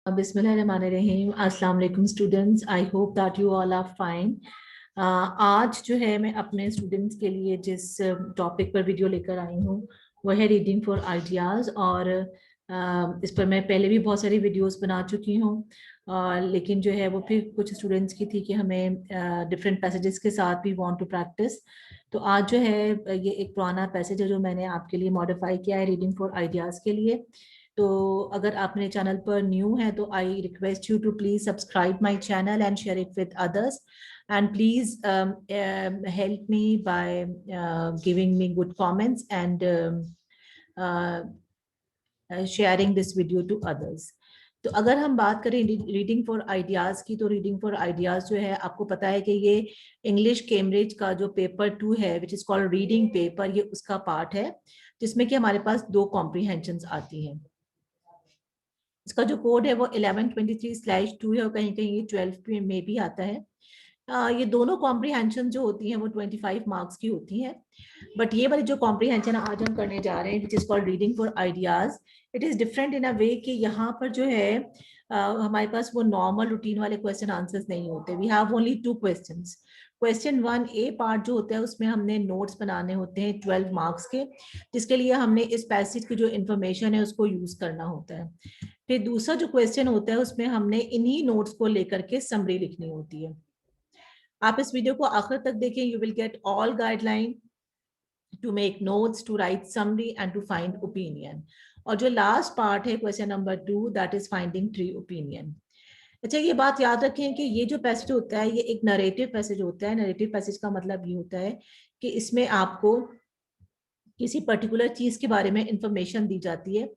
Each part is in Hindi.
बिस्मिल्लाहिर्रहमानिर्रहीम। अस्सलाम वालेकुम students, I hope that you all are fine. आज जो है मैं अपने स्टूडेंट्स के लिए जिस टॉपिक पर वीडियो लेकर आई हूँ वो है रीडिंग फॉर आइडियाज़। और इस पर मैं पहले भी बहुत सारी वीडियोस बना चुकी हूँ, लेकिन जो है वो फिर कुछ स्टूडेंट्स की थी कि हमें डिफरेंट पैसेजेस के साथ भी वांट टू प्रैक्टिस। तो आज जो है ये एक पुराना पैसेज है जो मैंने आपके लिए मॉडिफाई किया है रीडिंग फॉर आइडियाज़ के लिए। तो अगर आप मेरे चैनल पर न्यू हैं तो I request you to please subscribe my channel and share it with others, and please help me by giving me good comments and sharing this video to others. तो अगर हम बात करें रीडिंग फॉर आइडियाज की, तो रीडिंग फॉर आइडियाज जो है आपको पता है कि ये इंग्लिश कैम्ब्रिज का जो पेपर 2 है विच इज कॉल्ड रीडिंग पेपर, ये उसका पार्ट है जिसमें कि हमारे पास 2 कॉम्प्रीहेंशंस आती हैं। इसका जो कोड है वो 1123/2 है और कहीं कहीं ये 12 में भी आता है। ये दोनों कॉम्प्रीहेंशन जो होती हैं वो 25 मार्क्स की होती हैं। बट ये वाली जो कॉम्प्रीहेंशन आज हम करने जा रहे हैं which is called reading for ideas, it is different in a way कि यहाँ पर जो है हमारे पास वो नॉर्मल रूटीन वाले क्वेश्चन आंसर्स नहीं होते। We have only 2 questions. Question 1A part जो होता है उसमें हमने नोट्स बनाने होते हैं 12 मार्क्स के, जिसके लिए हमने इस पैसेज की जो इन्फॉर्मेशन है उसको यूज करना होता है। फिर दूसरा जो क्वेश्चन होता है उसमें हमने इन्हीं नोट्स को लेकर के समरी लिखनी होती है। आप इस वीडियो को आखिर तक देखें, you will get all guideline to make notes, to write summary and to find opinion. और जो लास्ट पार्ट है question number 2, that is finding 3 opinion. अच्छा, ये बात याद रखें कि ये जो पैसेज होता है ये एक नरेटिव पैसेज होता है। नरेटिव पैसेज का मतलब ये होता है कि इसमें आपको किसी पर्टिकुलर चीज के बारे में इंफॉर्मेशन दी जाती है।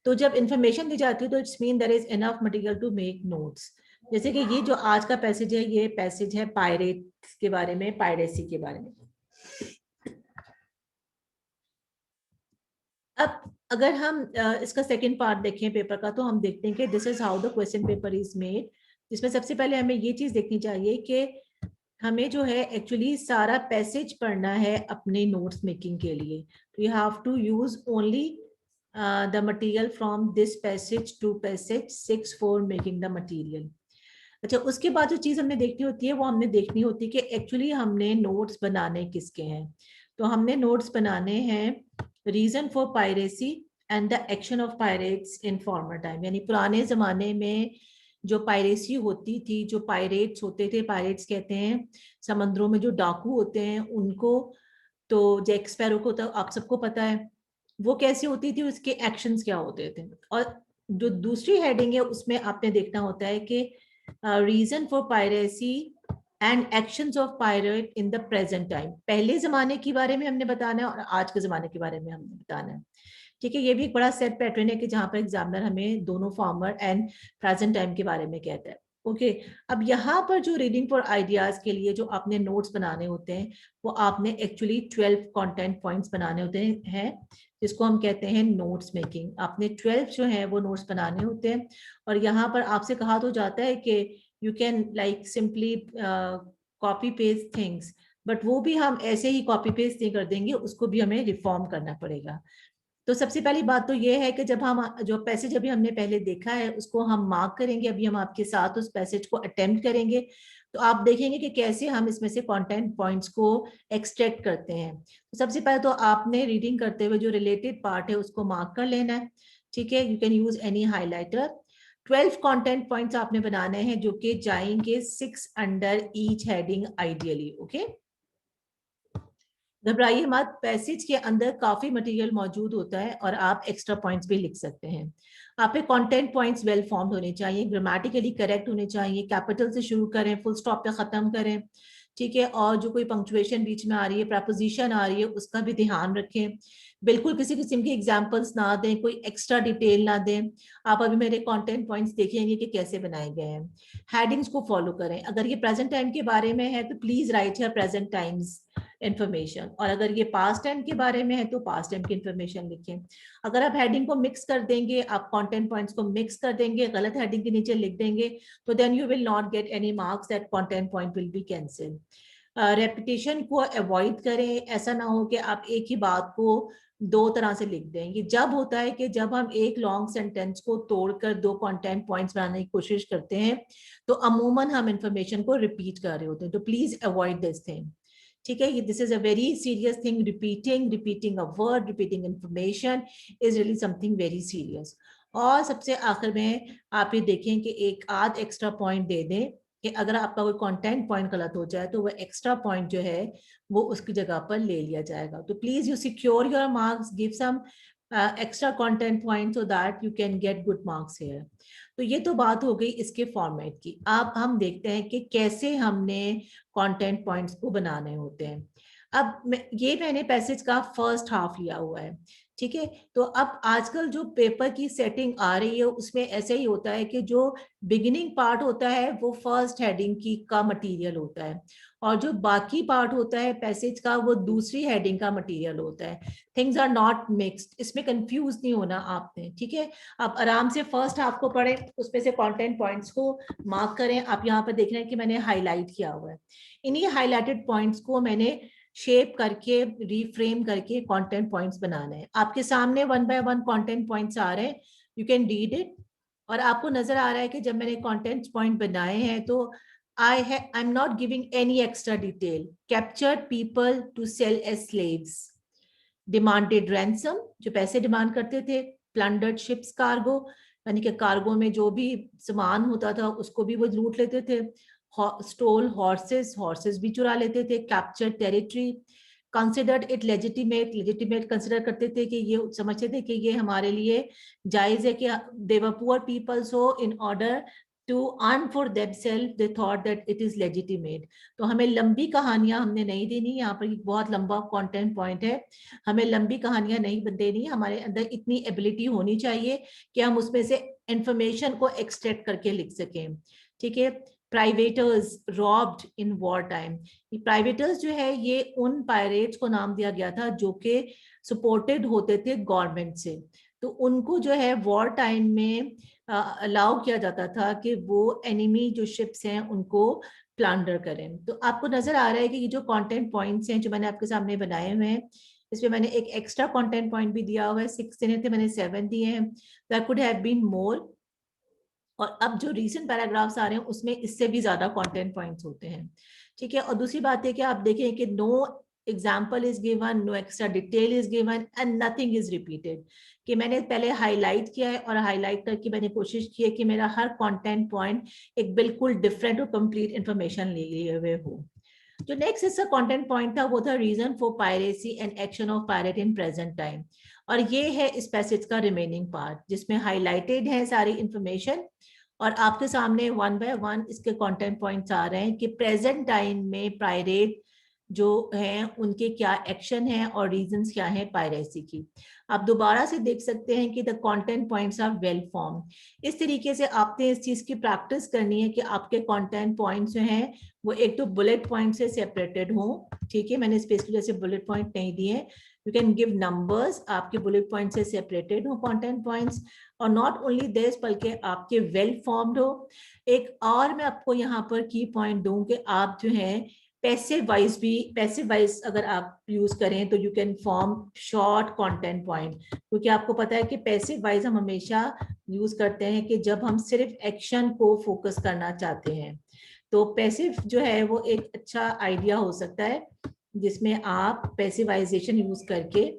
तो जब इंफॉर्मेशन दी जाती है तो it's mean there is enough material to make notes. जैसे कि ये जो आज का पैसेज है, ये पैसेज है पायरेट्स के बारे में, पायरेसी के बारे में। अब अगर हम इसका सेकंड पार्ट देखें पेपर का, तो हम देखते हैं कि this is how the question paper is made. जिसमें सबसे पहले हमें ये चीज देखनी चाहिए कि हमें जो है एक्चुअली सारा पैसेज पढ़ना है अपने नोट्स मेकिंग के लिए। तो you have to use only the material from this passage to passage 6 for making the material. अच्छा, उसके बाद जो चीज हमने देखनी होती है वो हमने देखनी होती है कि एक्चुअली हमने नोट्स बनाने किसके हैं। तो हमने नोट्स बनाने हैं reason for piracy and the action of pirates in former time. यानी पुराने जमाने में जो पायरेसी होती थी, जो पायरेट्स होते थे, पायरेट्स कहते हैं समंदरों में जो डाकू होते हैं उनको। तो जैक स्पैरो को तो आप सबको पता है वो कैसी होती थी, उसके एक्शंस क्या होते थे। और जो दूसरी हेडिंग है उसमें आपने देखना होता है कि reason for piracy and actions of pirate in the present time. पहले जमाने के बारे में हमने बताना है और आज के जमाने के बारे में हमने बताना है। ठीक है, ये भी एक बड़ा सेट पैटर्न है कि जहां पर एग्जामिनर हमें दोनों फॉर्मर एंड प्रेजेंट टाइम के बारे में कहता है। ओके, अब यहाँ पर जो रीडिंग फॉर आइडियाज के लिए जो आपने नोट्स बनाने होते हैं वो आपने एक्चुअली 12 कंटेंट पॉइंट्स बनाने होते हैं, जिसको हम कहते हैं नोट्स मेकिंग। आपने 12 जो है वो नोट्स बनाने होते हैं। और यहाँ पर आपसे कहा तो जाता है कि you can like simply copy paste things, but वो भी हम ऐसे ही कॉपी पेस्ट नहीं कर देंगे, उसको भी हमें रिफॉर्म करना पड़ेगा। तो सबसे पहली बात तो ये है कि जब हम जो पैसेज अभी हमने पहले देखा है उसको हम मार्क करेंगे। अभी हम आपके साथ उस पैसेज को अटेम्प्ट करेंगे, तो आप देखेंगे कि कैसे हम इसमें से कंटेंट पॉइंट्स को एक्सट्रैक्ट करते हैं। तो सबसे पहले तो आपने रीडिंग करते हुए जो रिलेटेड पार्ट है उसको मार्क कर लेना है। ठीक है, you can use any highlighter. 12 content points आपने बनाने हैं जो कि जाएंगे 6 under each heading ideally. Okay, घबराइए मत, पैसेज के अंदर काफी मटेरियल मौजूद होता है और आप एक्स्ट्रा पॉइंट्स भी लिख सकते हैं। आप पे कंटेंट पॉइंट्स वेल फॉर्म्ड होने चाहिए, ग्रामेटिकली करेक्ट होने चाहिए, कैपिटल से शुरू करें, फुल स्टॉप पे खत्म करें। ठीक है, और जो कोई पंक्चुएशन बीच में आ रही है, प्रपोजिशन आ रही है, उसका भी ध्यान रखें। बिल्कुल किसी किस्म की एग्जाम्पल्स ना दें, कोई एक्स्ट्रा डिटेल ना दें। आप अभी मेरे कंटेंट पॉइंट्स देखेंगे कि कैसे बनाए गए हैं। हेडिंग्स को फॉलो करें। अगर ये प्रेजेंट टाइम के बारे में है तो please right here present times information, और अगर ये पास्ट टाइम के बारे में है तो पास्ट टाइम की इंफॉर्मेशन लिखें। अगर आप हेडिंग को मिक्स कर देंगे, आप कंटेंट पॉइंट्स को मिक्स कर देंगे, गलत हेडिंग के नीचे लिख देंगे, तो then you will not get any marks, that content point will be cancel. Repetition को अवॉइड करें। ऐसा ना हो कि आप एक ही बात को दो तरह से लिख दें। ये जब होता है कि जब हम एक लॉन्ग सेंटेंस को तोड़कर दो कंटेंट पॉइंट्स बनाने की कोशिश करते हैं, तो अमूमन हम इंफॉर्मेशन को रिपीट कर रहे होते हैं, तो प्लीज अवॉइड दिस थिंग। ठीक है, this is a very serious thing. Repeating a word, repeating information is really something very serious. और सबसे आखिर में आप ये देखें कि एक आध एक्स्ट्रा पॉइंट दे दें कि अगर आपका कोई कंटेंट पॉइंट गलत हो जाए तो वो एक्स्ट्रा पॉइंट जो है वो उसकी जगह पर ले लिया जाएगा। तो please you secure your marks, give some extra content point so that you can get good marks here. तो ये तो बात हो गई इसके फॉर्मेट की। अब हम देखते हैं कि कैसे हमने कंटेंट पॉइंट्स को बनाने होते हैं। अब ये मैंने पैसेज का फर्स्ट हाफ लिया हुआ है, ठीक है। तो अब आजकल जो पेपर की सेटिंग आ रही है उसमें ऐसे ही होता है कि जो बिगिनिंग पार्ट होता है वो फर्स्ट हेडिंग की का मटेरियल होता है, और जो बाकी पार्ट होता है पैसेज का वो दूसरी हेडिंग का मटेरियल होता है। थिंग्स आर नॉट मिक्स्ड, इसमें कंफ्यूज नहीं होना आपने, ठीक है। आप आराम से फर्स्ट हाफ को पढ़ें, उसमें से कंटेंट पॉइंट्स को मार्क करें। आप यहाँ पर देख रहे हैं कि मैंने हाईलाइट किया हुआ है, इन्हीं हाईलाइटेड पॉइंट्स को मैंने शेप करके रिफ्रेम करके कंटेंट पॉइंट्स बनाने हैं। आपके सामने one by one content points आ रहे हैं, यू कैन रीड इट। और आपको नजर आ रहा है कि जब मैंने कंटेंट पॉइंट बनाए हैं तो I'm not giving any extra detail. Captured people to sell as slaves. Demanded ransom, जो पैसे डिमांड करते थे। Plundered ships cargo, यानी कि कार्गो में जो भी सामान होता था उसको भी वो लूट लेते थे। Stole horses, horses भी चुरा लेते थे। Captured territory, considered it legitimate, legitimate consider करते थे कि ये समझते थे कि ये हमारे लिए जायज है कि they were poor people, so in order to earn for themselves they thought that it is legitimate. तो हमें लंबी कहानियां हमने नहीं देनी, यहाँ पर एक बहुत लंबा कंटेंट पॉइंट है, हमें लंबी कहानियां नहीं देनी। हमारे अंदर इतनी एबिलिटी होनी चाहिए कि हम उसमें से इंफॉर्मेशन को एक्सट्रैक्ट करके लिख सकें, ठीक है। प्राइवेटर्स रॉब्ड इन वॉर टाइम, प्राइवेटर्स जो है ये उन पायरेट्स को नाम दिया गया था जो कि सपोर्टेड होते थे गवर्नमेंट से, तो उनको जो है वॉर टाइम में अलाउ किया जाता था कि वो एनिमी जो शिप्स हैं उनको प्लांडर करें। तो आपको नजर आ रहा है कि ये जो कंटेंट पॉइंट्स हैं जो मैंने आपके सामने बनाए हुए हैं, इसमें मैंने एक एक्स्ट्रा कंटेंट पॉइंट भी दिया हुआ है, 6 देने थे, मैंने 7 दिए हैं। That could have been more. और अब जो रीसेंट पैराग्राफ्स आ रहे हैं उसमें इससे भी ज्यादा कंटेंट पॉइंट्स होते हैं, ठीक है। और दूसरी बात है कि आप देखें कि no example is given, no extra detail is given and nothing is repeated. कि मैंने पहले हाईलाइट किया है और हाईलाइट करके मैंने कोशिश की है कि मेरा हर कंटेंट पॉइंट एक बिल्कुल डिफरेंट और कंप्लीट इंफॉर्मेशन लिए हुए हो। जो नेक्स्ट इसका कंटेंट पॉइंट था वो था reason for piracy and action of pirate in present time. और ये है इस पैसेज का रिमेनिंग पार्ट जिसमें हाईलाइटेड है सारी इंफॉर्मेशन, और आपके सामने वन बाय वन इसके कंटेंट पॉइंट्स आ रहे हैं कि प्रेजेंट टाइम में पायरेट जो हैं उनके क्या एक्शन हैं और रीजंस क्या हैं पायरेसी की। आप दोबारा से देख सकते हैं कि the content points are well form. इस तरीके से आपने इस चीज की प्रैक्टिस करनी है कि आपके कंटेंट पॉइंट्स जो हैं वो एक तो बुलेट पॉइंट से सेपरेटेड हो, ठीक है। मैंने स्पेशली जैसे बुलेट पॉइंट नहीं दिए, यू कैन गिव नंबर्स, आपके बुलेट पॉइंट से सेपरेटेड हो कंटेंट पॉइंट्स। और नॉट ओनली दिस बल्कि आपके वेल फॉर्म्ड हो। एक और मैं आपको यहाँ पर की पॉइंट दूं कि आप जो है पैसिव वाइज भी, पैसिव वाइज अगर आप यूज करें तो you can form short content point, क्योंकि आपको पता है कि पैसिव वाइज हम हमेशा यूज करते हैं कि जब हम सिर्फ एक्शन को फोकस करना चाहते हैं। तो पैसिव जो है वो एक अच्छा आइडिया हो सकता है जिसमें आप पैसिवाइजेशन यूज करके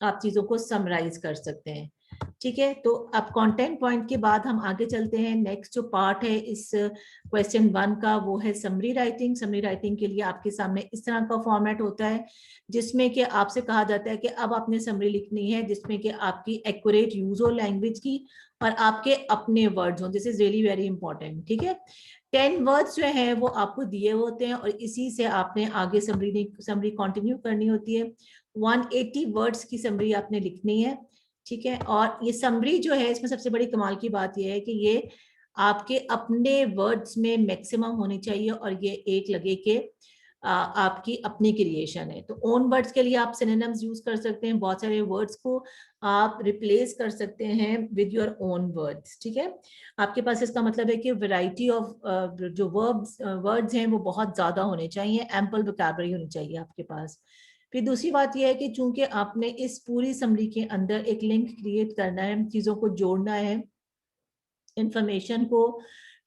आप चीजों को समराइज कर सकते हैं, ठीक है। तो अब कंटेंट पॉइंट के बाद हम आगे चलते हैं। नेक्स्ट जो पार्ट है इस क्वेश्चन 1 का वो है समरी राइटिंग। समरी राइटिंग के लिए आपके सामने इस तरह का फॉर्मेट होता है जिसमें कि आपसे कहा जाता है कि अब आपने समरी लिखनी है जिसमें कि आपकी एक्यूरेट यूज हो लैंग्वेज की और आपके अपने वर्ड्स हो। This is really very important, ठीक है। 10 वर्ड्स जो है वो आपको दिए होते हैं और इसी से आपने आगे समरी कंटिन्यू करनी होती है। 180 वर्ड्स की समरी आपने लिखनी है, ठीक है। और ये समरी जो है इसमें सबसे बड़ी कमाल की बात यह है कि ये आपके अपने वर्ड्स में मैक्सिमम होनी चाहिए और ये एक लगे कि आपकी अपनी क्रिएशन है। तो ओन वर्ड्स के लिए आप सिनोनिम्स यूज कर सकते हैं, बहुत सारे वर्ड्स को आप रिप्लेस कर सकते हैं विद योर ओन वर्ड्स, ठीक है। आपके पास इसका मतलब है कि वैरायटी ऑफ जो वर्ड्स हैं वो बहुत ज्यादा होने चाहिए, एम्पल वोकैबुलरी होनी चाहिए आपके पास। फिर दूसरी बात यह है कि चूंकि आपने इस पूरी समरी के अंदर एक लिंक क्रिएट करना है, चीजों को जोड़ना है, इंफॉर्मेशन को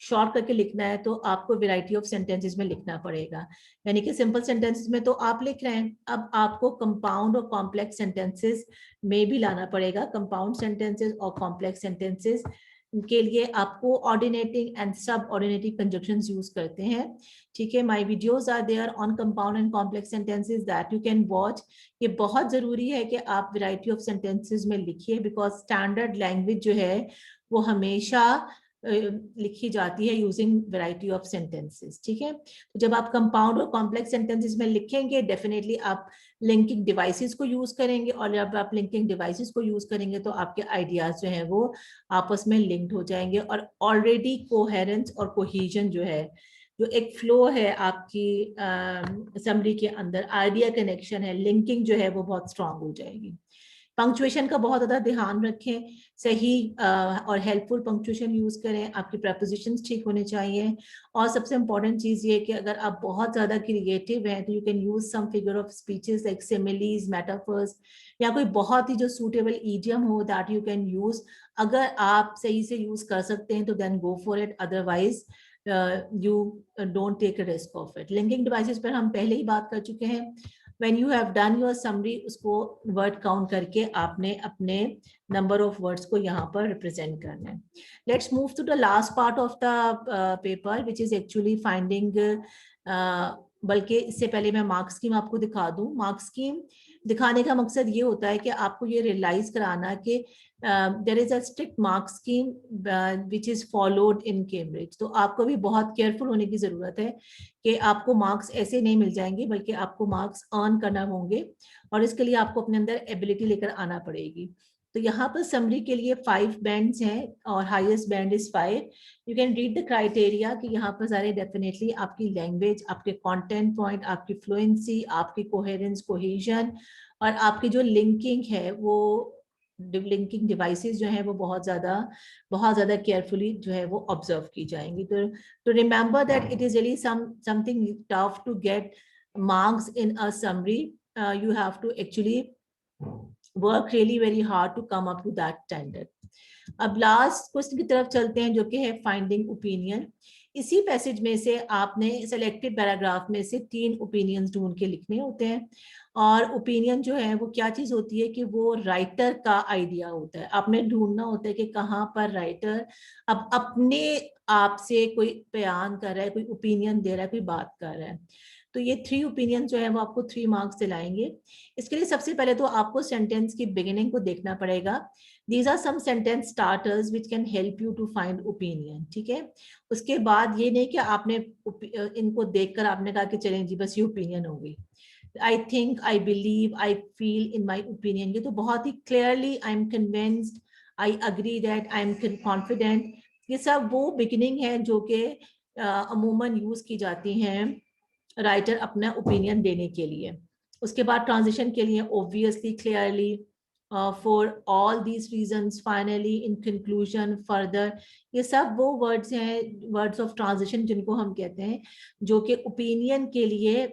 शॉर्ट करके लिखना है, तो आपको वैरायटी ऑफ सेंटेंसेस में लिखना पड़ेगा। यानी कि सिंपल सेंटेंसेस में तो आप लिख रहे हैं, अब आपको कंपाउंड और कॉम्प्लेक्स सेंटेंसेस में भी लाना पड़ेगा। कंपाउंड सेंटेंसेस और कॉम्प्लेक्स सेंटेंसेस के लिए आपको ऑर्डिनेटिंग एंड सब ऑर्डिनेटिंग कंजक्शंस यूज करते हैं। ठीक है, my videos are there on compound and complex sentences that you can watch. ये बहुत जरूरी है कि आप वैरायटी ऑफ सेंटेंसेस में लिखिए, बिकॉज स्टैंडर्ड लैंग्वेज जो है वो हमेशा लिखी जाती है यूजिंग वैरायटी ऑफ सेंटेंसेस। ठीक है, तो जब आप कंपाउंड और कॉम्प्लेक्स सेंटेंसेस में लिखेंगे, डेफिनेटली आप लिंकिंग डिवाइसेस को यूज करेंगे, और जब आप लिंकिंग डिवाइसेस को यूज करेंगे तो आपके आइडियाज जो हैं वो आपस में लिंक्ड हो जाएंगे, और ऑलरेडी कोहेरेंस और कोहीजन जो है, जो एक फ्लो है आपकी समरी के अंदर, आइडिया कनेक्शन है, लिंकिंग जो है वो बहुत स्ट्रांग हो जाएगी। पंक्चुएशन का बहुत ज्यादा ध्यान रखें, सही और हेल्पफुल पंक्चुएशन यूज करें, आपकी प्रपोजिशंस ठीक होने चाहिए। और सबसे इंपॉर्टेंट चीज ये कि अगर आप बहुत ज्यादा क्रिएटिव हैं तो you can use some figure of speeches like similes, metaphors, या कोई बहुत ही जो सूटेबल ईडियम हो दैट यू कैन यूज। अगर आप सही से यूज कर सकते हैं तो then go for it, otherwise you don't take a risk of it. Linking devices पर हम पहले ही बात कर चुके हैं। When you have done your summary, उसको वर्ड काउंट करके आपने अपने नंबर ऑफ वर्ड्स को यहाँ पर रिप्रेजेंट करना है। Let's move to the last part of the paper which is actually finding, बल्कि इससे पहले मैं मार्क्स स्कीम आपको दिखा दूं। मार्क्स स्कीम दिखाने का मकसद ये होता है कि आपको ये रियलाइज कराना कि there is a strict marks scheme which is followed in Cambridge. तो आपको भी बहुत केयरफुल होने की जरूरत है कि आपको मार्क्स ऐसे नहीं मिल जाएंगे, बल्कि आपको मार्क्स अर्न करना होंगे, और इसके लिए आपको अपने अंदर एबिलिटी लेकर आना पड़ेगी। तो यहाँ पर समरी के लिए 5 बैंड्स हैं और highest band is 5। You can read the criteria कि यहाँ पर सारे डेफिनेटली आपकी लैंग्वेज, आपके कंटेंट पॉइंट, आपकी फ्लुएंसी, आपकी कोहेरेंस, कोहेजन, और आपकी जो लिंकिंग है, वो लिंकिंग डिवाइसेस जो है वो बहुत ज्यादा केयरफुली जो है वो ऑब्जर्व की जाएंगी। तो remember that it is really something tough to get marks in a summary. You have to actually work really very hard to come up to that standard. अब लास्ट क्वेश्चन की तरफ चलते हैं, जो कि है फाइंडिंग ओपिनियन। इसी पैसेज में से आपने सेलेक्टेड पैराग्राफ में से 3 ओपिनियंस ढूंढ के लिखने होते हैं। और ओपिनियन जो है वो क्या चीज होती है कि वो राइटर का आइडिया होता है। आपने ढूंढना होता है कि कहाँ पर राइटर अब अपने आप से कोई बयान कर रहा है, कोई ओपिनियन दे रहा है, कोई बात कर रहा है। तो ये 3 ओपिनियन जो है वो आपको 3 मार्क्स दिलाएंगे। इसके लिए सबसे पहले तो आपको सेंटेंस की बिगिनिंग को देखना पड़ेगा। These are some sentence starters which can help you to find opinion. ठीक है, उसके बाद ये नहीं कि आपने इनको देखकर आपने कहा कि चलें जी बस ये ओपिनियन होगी। I think, I believe, I feel, in my opinion, ये तो बहुत ही clearly I am convinced, I agree that, I am confident, ये सब वो बिगिनिंग है जो कि अमूमन यूज की जाती हैं राइटर अपना ओपिनियन देने के लिए। उसके बाद ट्रांजिशन के लिए obviously, clearly, for all these reasons, finally, in conclusion, further, ये सब वो वर्ड्स हैं, वर्ड्स ऑफ ट्रांजिशन जिनको हम कहते हैं, जो कि ओपिनियन के लिए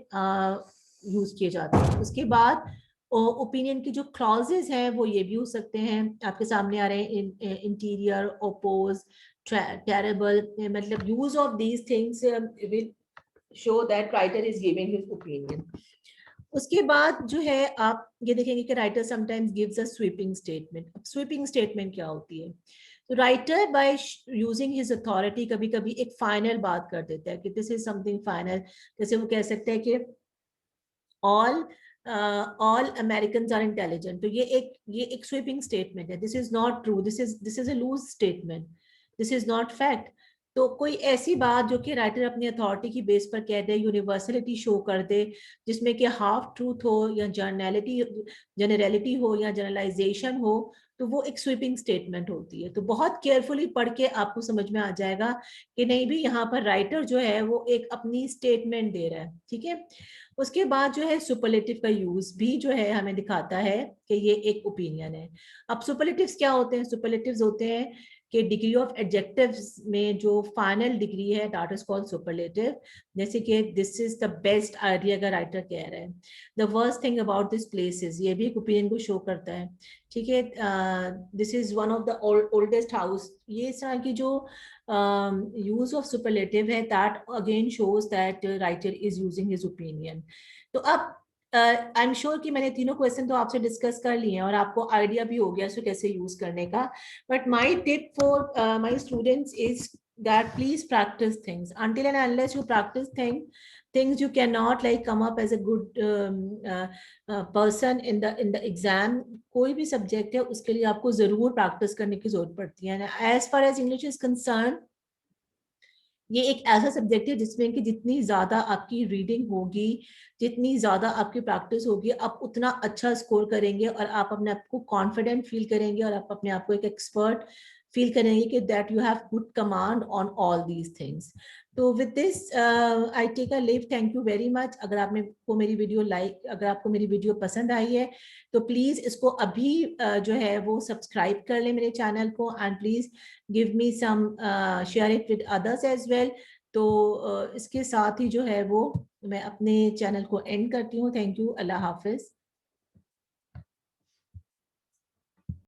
यूज किए जाते हैं। उसके बाद ओपिनियन की जो क्लॉजेज हैं वो ये भी हो सकते हैं, आपके सामने आ रहे हैं, इंटीरियर, ओपोज, टेरेबल, मतलब use of these things will show that writer is giving his opinion. उसके बाद जो है आप ये देखेंगे कि writer sometimes gives a sweeping statement. अब स्वीपिंग स्टेटमेंट क्या होती है? तो writer by using his authority कभी कभी एक फाइनल बात कर देता है कि दिस इज समथिंग फाइनल। जैसे वो कह सकते हैं कि ऑल अमेरिकन्स आर इंटेलिजेंट। तो ये एक स्वीपिंग स्टेटमेंट है। This is not true, this is a loose statement, this is not fact. तो कोई ऐसी बात जो कि राइटर अपनी अथॉरिटी की बेस पर कह दे, यूनिवर्सलिटी शो कर दे, जिसमें कि हाफ ट्रूथ हो या जनरलिटी हो या जनरलाइजेशन हो, तो वो एक स्वीपिंग स्टेटमेंट होती है। तो बहुत केयरफुली पढ़ के आपको समझ में आ जाएगा कि नहीं भी यहाँ पर राइटर जो है वो एक अपनी स्टेटमेंट दे रहा है। ठीक है, उसके बाद जो है सुपरलेटिव का यूज भी जो है हमें दिखाता है कि ये एक ओपिनियन है। अब सुपरलेटिव्स क्या होते हैं? सुपरलेटिव्स होते हैं कि डिग्री ऑफ एडजेक्टिव्स में जो फाइनल डिग्री है दैट इज कॉल्ड सुपरलेटिव। जैसे कि this is the best idea अगर राइटर कह रहा है, the worst thing about this place is, ये भी एक ओपिनियन को शो करता है। ठीक है, this is one of the oldest house, ये इस तरह की जो यूज ऑफ सुपरलेटिव है that again shows that writer is using his opinion. तो अब आई एम श्योर कि मैंने तीनों क्वेश्चन तो आपसे डिस्कस कर लिए हैं और आपको आइडिया भी हो गया इसको कैसे यूज करने का। But my tip for my students is that please practice things. Until and unless you practice things you cannot like come up as a good person in the exam. कोई भी सब्जेक्ट है उसके लिए आपको जरूर प्रैक्टिस करने की जरूरत पड़ती है। As far as English is concerned, ये एक ऐसा सब्जेक्ट है जिसमें कि जितनी ज्यादा आपकी रीडिंग होगी, जितनी ज्यादा आपकी प्रैक्टिस होगी, आप उतना अच्छा स्कोर करेंगे और आप अपने आप को कॉन्फिडेंट फील करेंगे और आप अपने आप को एक एक्सपर्ट फील करेंगे कि that you have good command on all these things. तो with this I take a leave, thank you very much. अगर आपको मेरी वीडियो अगर आपको मेरी वीडियो पसंद आई है तो प्लीज इसको अभी जो है वो सब्सक्राइब कर ले मेरे चैनल को, and please give me some, share it with others as well. तो इसके साथ ही जो है वो मैं अपने चैनल को एंड करती हूँ। Thank you, Allah Hafiz.